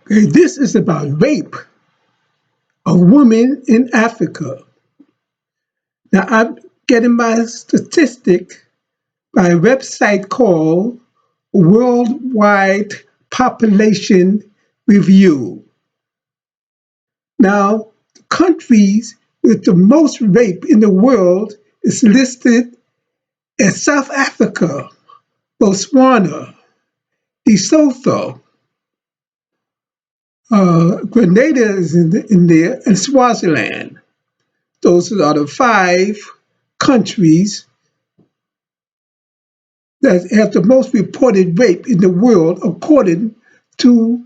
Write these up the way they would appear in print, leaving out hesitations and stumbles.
Okay, this is about rape of women in Africa. Now, I'm getting my statistic by a website called Worldwide Population Review. Now, the countries with the most rape in the world is listed as South Africa, Botswana, Lesotho, Grenada is in there, and Swaziland. Those are the five countries that have the most reported rape in the world, according to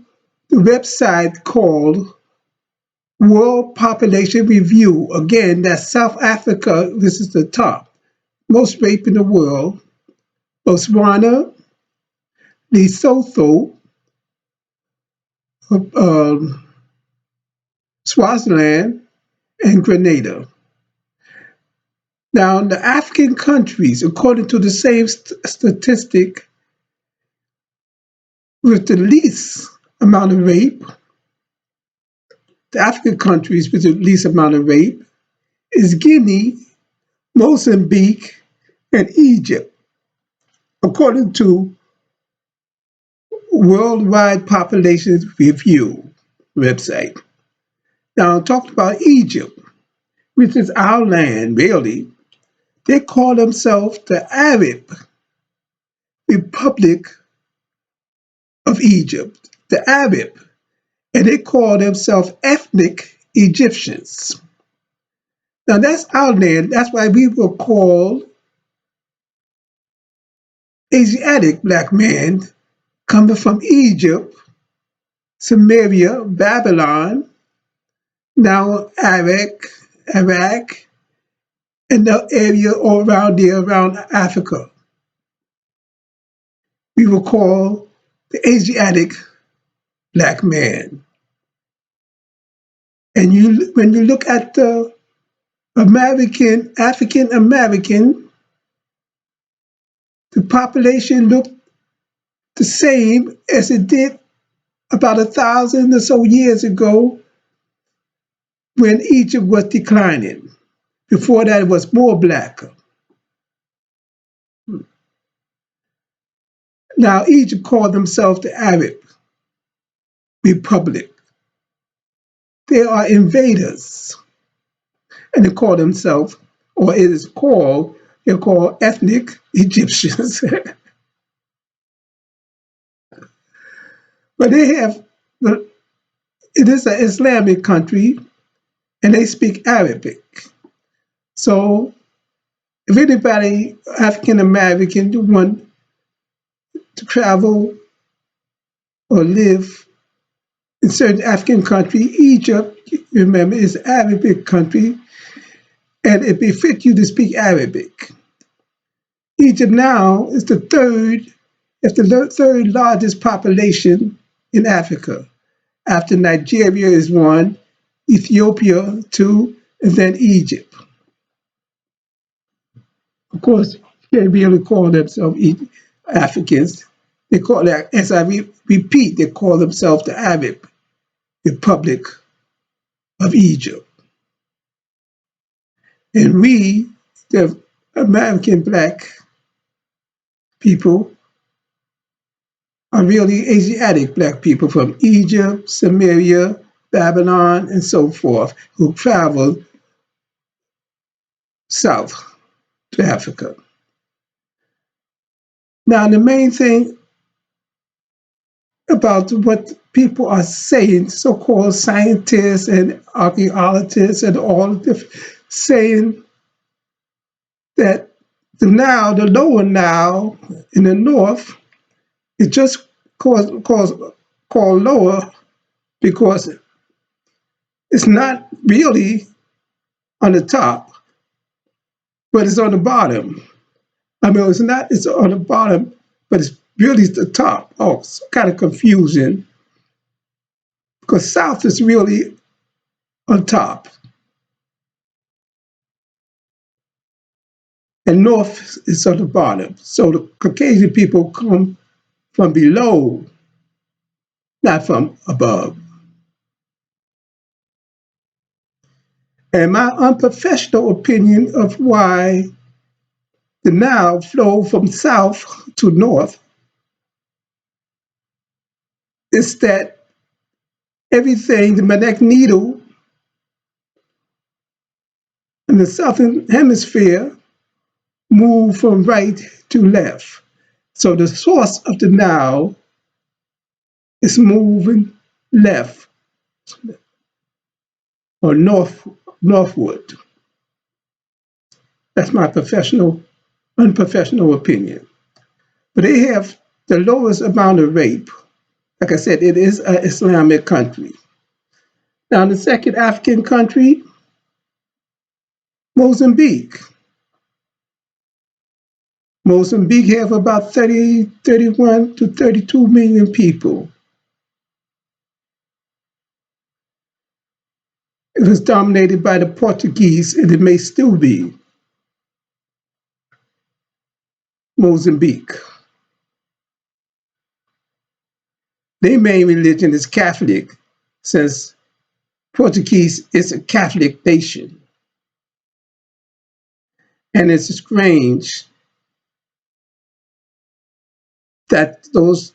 the website called World Population Review. Again, that's South Africa. This is the top. Most rape in the world. Botswana, Lesotho, um, Swaziland, and Grenada. Now, the African countries, according to the same statistic, with the least amount of rape, the African countries with the least amount of rape is Guinea, Mozambique, and Egypt, according to Worldwide Population Review website. Now, talking about Egypt, which is our land, really, they call themselves the Arab Republic of Egypt, the Arab, and they call themselves ethnic Egyptians. Now, that's our land. That's why we were called Asiatic black men coming from Egypt, Samaria, Babylon, now Iraq, and the area all around there, around Africa. We were called the Asiatic black man. And when you look at the African American, the population looked the same as it did about 1,000 or so years ago when Egypt was declining. Before that, it was more black. Now, Egypt called themselves the Arab Republic. They are invaders, and they call themselves, or it is called, they're called ethnic Egyptians. But they have, it is an Islamic country, and they speak Arabic. So, if anybody African American want to travel or live in certain African country, Egypt, remember, is an Arabic country, and it befits you to speak Arabic. Egypt now is the third largest population in Africa. After Nigeria is one, Ethiopia two, and then Egypt. Of course, they really call themselves Africans. They call that, as I repeat, they call themselves the Arab Republic of Egypt. And we, the American black people, are really Asiatic black people from Egypt, Samaria, Babylon, and so forth, who traveled south to Africa. Now, the main thing about what people are saying, so-called scientists and archaeologists and all of the saying that the lower Nile in the north, it just called lower because it's not really on the top, but it's on the bottom. I mean, it's on the bottom, but it's really the top. Oh, it's kind of confusing because south is really on top and north is on the bottom. So the Caucasian people come from below not from above. And my unprofessional opinion of why the Nile flowed from south to north is that everything, the magnetic needle in the southern hemisphere, moved from right to left. So the source of the Nile is moving left or northward. That's my unprofessional opinion. But they have the lowest amount of rape. Like I said, it is an Islamic country. Now, the second African country, Mozambique. Mozambique have about 31 to 32 million people. It was dominated by the Portuguese, and it may still be Mozambique. Their main religion is Catholic, since Portuguese is a Catholic nation. And it's strange that those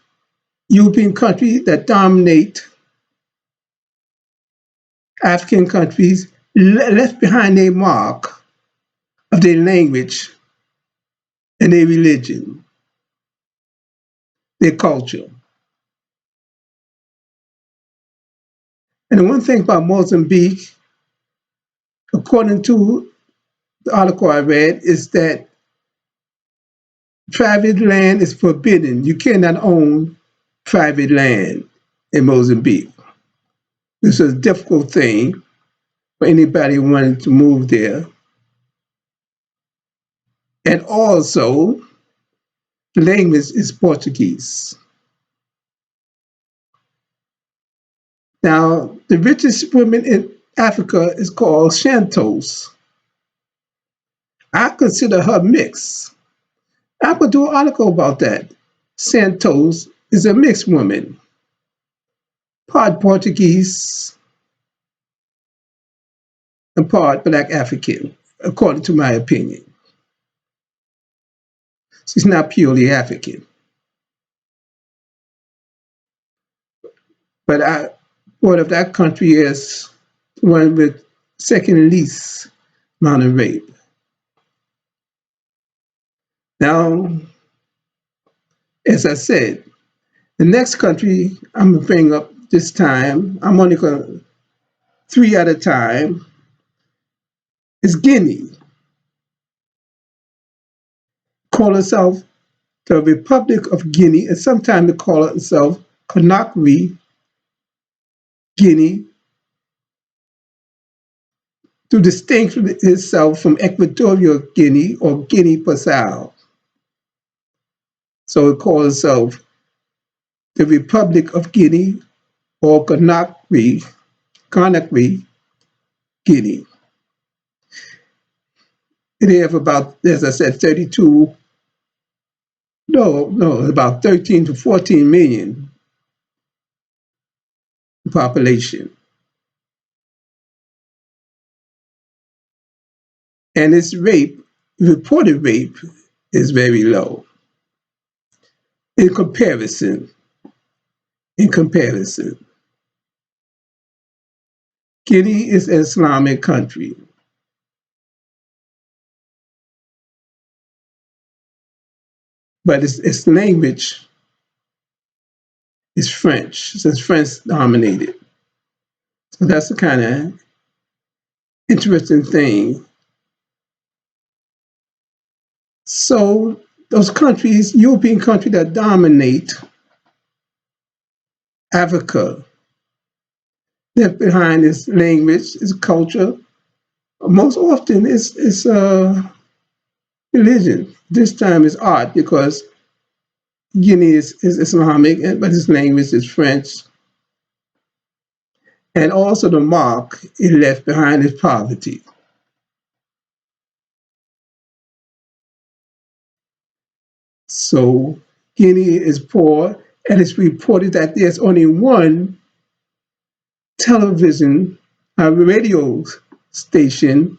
European countries that dominate African countries left behind their mark of their language and their religion, their culture. And the one thing about Mozambique, according to the article I read, is that private land is forbidden. You cannot own private land in Mozambique. This is a difficult thing for anybody wanting to move there. And also, the language is Portuguese. Now, the richest woman in Africa is called Santos. I consider her mixed. I could do an article about that. Santos is a mixed woman, part Portuguese and part Black African, according to my opinion. She's not purely African. But part of that country is one with second least amount of rape. Now, as I said, the next country I'm going to bring up this time, I'm only going to three at a time, is Guinea. Call itself the Republic of Guinea, and sometimes they call itself Conakry, Guinea, to distinguish itself from Equatorial Guinea or Guinea-Bissau. So it calls itself the Republic of Guinea or Conakry, Guinea. It have about, as I said, about 13 to 14 million population. And its reported rape, is very low in comparison. Guinea is an Islamic country. But its language is French, since French dominated. So that's the kind of interesting thing. So those countries, European countries that dominate Africa, left behind its language, its culture, most often it's religion. This time it's art because Guinea is Islamic, but its language is French. And also the mark it left behind is poverty. So Guinea is poor, and it's reported that there's only one television, radio station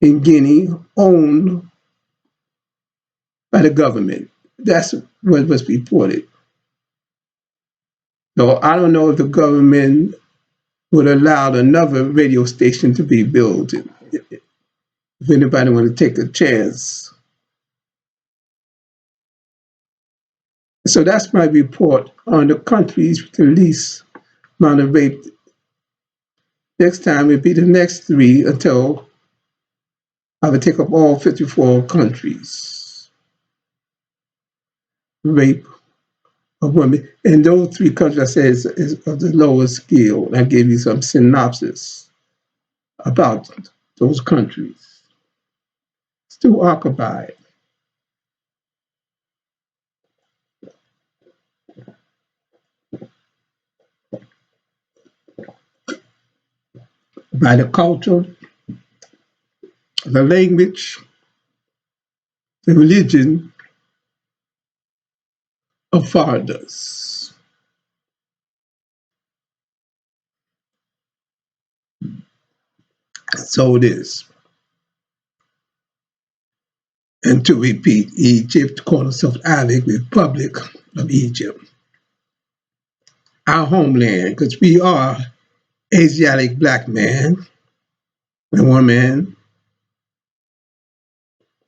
in Guinea owned by the government. That's what was reported. So I don't know if the government would allow another radio station to be built. If anybody want to take a chance. So that's my report on the countries with the least amount of rape. Next time it'll be the next three until I would take up all 54 countries. Rape of women. And those three countries I said is of the lowest scale. I gave you some synopsis about those countries. Still occupied by the culture, the language, the religion of foreigners. So it is. And to repeat, Egypt called itself Arabic Republic of Egypt. Our homeland, because we are Asiatic black man and woman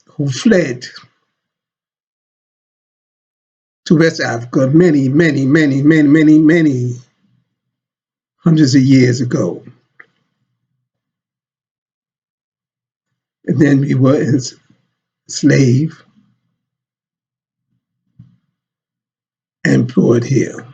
who fled to West Africa many, many, many, many, many, many hundreds of years ago. And then we were enslaved and brought here.